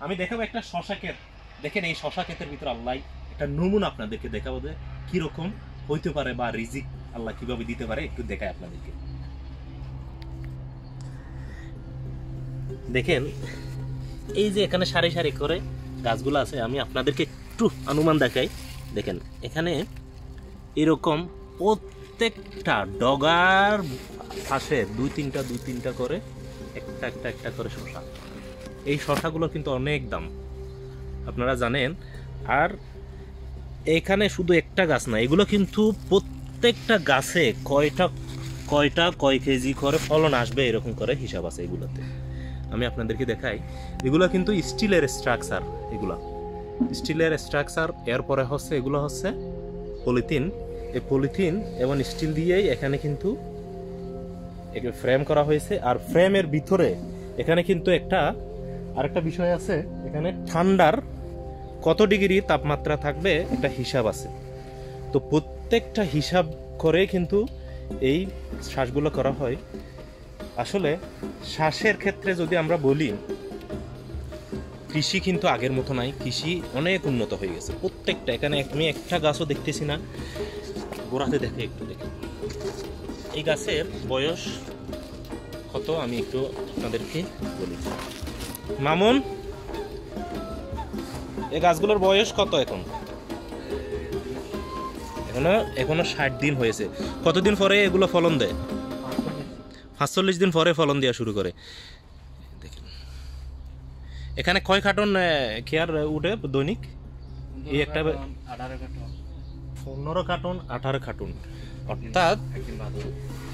আমি দেখাবো একটা শশা ক্ষেত। দেখেন এই শশা ক্ষেতের ভিতর আল্লাহ একটা নমুনা আপনাদেরকে দেখাবো যে কিরকম হইতে পারে বা রিজিক আল্লাহ কিভাবে দিতে পারে, একটু দেখায় আপনাদেরকে। দেখেন এই যে এখানে সারি সারি করে গাছগুলো আছে, আমি আপনাদেরকে একটু অনুমান দেখাই। দেখেন এখানে এরকম প্রত্যেকটা ডগার পাশে দুই তিনটা করে একটা করে শশা। এই শশাগুলো কিন্তু অনেক দাম, আপনারা জানেন। আর এখানে শুধু একটা গাছ না, এগুলো কিন্তু প্রত্যেকটা গাছে কয় কেজি করে ফলন আসবে এরকম করে হিসাব আছে এগুলোতে। আমি আপনাদেরকে দেখাই, এগুলো কিন্তু স্টিলের স্ট্রাকচার, এগুলো স্টিলের স্ট্রাকচার। এরপরে হচ্ছে এগুলো হচ্ছে পলিথিন। এই পলিথিন এবং স্টিল দিয়েই এখানে কিন্তু ফ্রেম করা হয়েছে। আর ফ্রেমের ভিতরে এখানে কিন্তু আরেকটা বিষয় আছে, এখানে ঠান্ডার কত ডিগ্রি তাপমাত্রা থাকবে একটা হিসাব আছে। তো প্রত্যেকটা হিসাব করে কিন্তু এই শ্বাসগুলো করা হয়। আসলে শ্বাসের ক্ষেত্রে যদি আমরা বলি, কৃষি কিন্তু আগের মতো নাই, কৃষি অনেক উন্নত হয়ে গেছে প্রত্যেকটা। এখানে আমি একটা গাছও দেখতেছি না, গোড়াতে দেখে একটু দেখি এই গাছের বয়স কত আমি একটু আপনাদেরকে বলি। মামুন, এই গাছগুলোর বয়স কত? এখনো 60 দিন হয়েছে। কতদিন পরে এগুলো ফলন দেয়? 45 দিন পরে ফলন দেওয়া শুরু করে। দেখেন এখানে কয় কার্টন খেয়ার উঠে দৈনিক? এই একটা 15 কার্টন 18 কার্টন, অর্থাৎ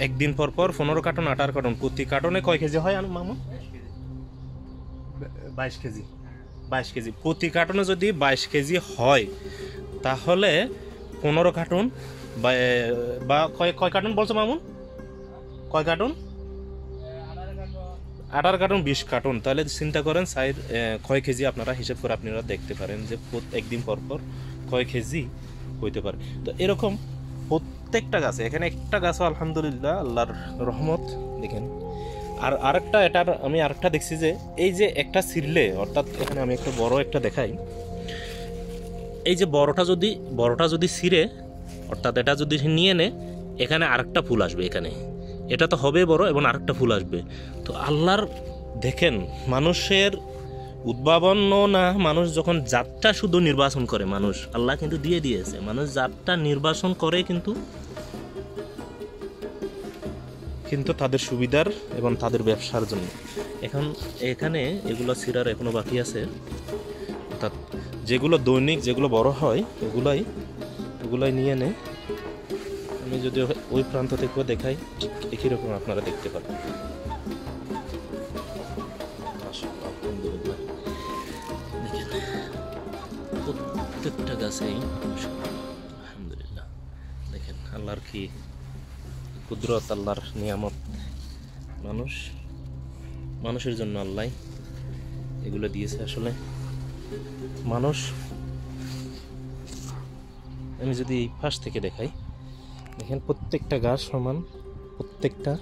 একদিন পর 15 কার্টন 18 কার্টন। প্রতি কার্টনে কয় কেজি হয় মামু? 22 কেজি। 22 কেজি প্রতি কার্টনে যদি 22 কেজি হয়, তাহলে 15 কার্টন বা কয় কার্টন বলছো মামুন? কয় কার্টন? 18 carton 20 carton. তাহলে চিন্তা করেন কয় কেজি, আপনারা হিসেব করে আপনারা দেখতে পারেন যে একদিন পর কয় কেজি হইতে পারে। তো এরকম প্রত্যেকটা গাছে, এখানে একটা গাছও আলহামদুলিল্লাহ আল্লাহর রহমত। দেখেন আর আরেকটা, আমি আরেকটা দেখছি যে এই যে একটা ছিঁড়লে, অর্থাৎ এখানে আমি একটা বড় একটা দেখাই, এই যে বড়টা যদি ছিঁড়ে, অর্থাৎ এটা যদি নিয়ে নে, এখানে আরেকটা ফুল আসবে। এখানে এটা তো হবে বড় এবং আরেকটা ফুল আসবে। তো আল্লাহর দেখেন, মানুষের উদ্ভাবন না, মানুষ যখন জাতটা শুধু নির্বাচন করে, মানুষ আল্লাহ কিন্তু দিয়ে দিয়েছে, মানুষ জাতটা নির্বাচন করে কিন্তু তাদের সুবিধার এবং তাদের ব্যবসার জন্য। এখানে এগুলো ছিঁড়ার এখনো বাকি আছে, অর্থাৎ যেগুলো দৈনিক যেগুলো বড় হয় ওগুলাই নিয়ে নে। আমি যদি ওই প্রান্ত থেকেও দেখাই, ঠিক একই রকম আপনারা দেখতে পাবেন। প্রত্যেকটা গাছেই আলহামদুলিল্লাহ। দেখেন আল্লাহর কি কুদরত, আল্লাহর নিয়ামত। মানুষের জন্য আল্লাহ এগুলো দিয়েছে। আসলে মানুষ, আমি যদি এই পাশ থেকে দেখাই, দেখেন প্রত্যেকটা গাছ সমান, প্রত্যেকটা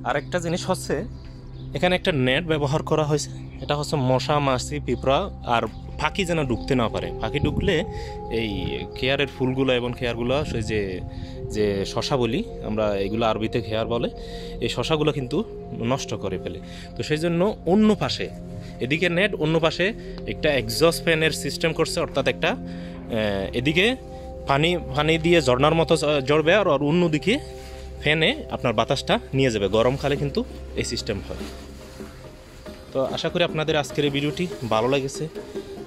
আরেকটা জিনিস হচ্ছে, এখানে একটা নেট ব্যবহার করা হয়েছে। এটা হচ্ছে মশা মাছি পিঁপড়া আর ফাঁকি যেন ঢুকতে না পারে। ফাঁকি ঢুকলে এই খেয়ারের ফুলগুলো এবং খেয়ারগুলো, সেই যে শশা বলি আমরা, এগুলো আরবিতে খেয়ার বলে, এই শশাগুলো কিন্তু নষ্ট করে ফেলে। তো সেই জন্য অন্য পাশে, এদিকে নেট, অন্য পাশে একটা এক্সস্ট ফ্যানের সিস্টেম করছে, অর্থাৎ একটা এদিকে পানি দিয়ে ঝর্ণার মতো ঝরবে, আর অন্যদিকে ফ্যানে আপনার বাতাসটা নিয়ে যাবে। গরমকালে কিন্তু এই সিস্টেম হয়। তো আশা করি আপনাদের আজকের এই ভিডিওটি ভালো লেগেছে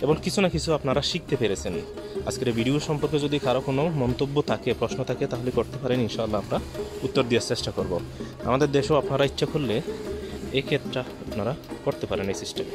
এবং কিছু না কিছু আপনারা শিখতে পেরেছেন। আজকের এই ভিডিও সম্পর্কে যদি কারো কোনো মন্তব্য থাকে, প্রশ্ন থাকে, তাহলে করতে পারেন। ইনশাআল্লাহ আমরা উত্তর দেওয়ার চেষ্টা করব। আমাদের দেশেও আপনারা ইচ্ছা করলে এই ক্ষেত্রে আপনারা করতে পারেন এই সিস্টেমে।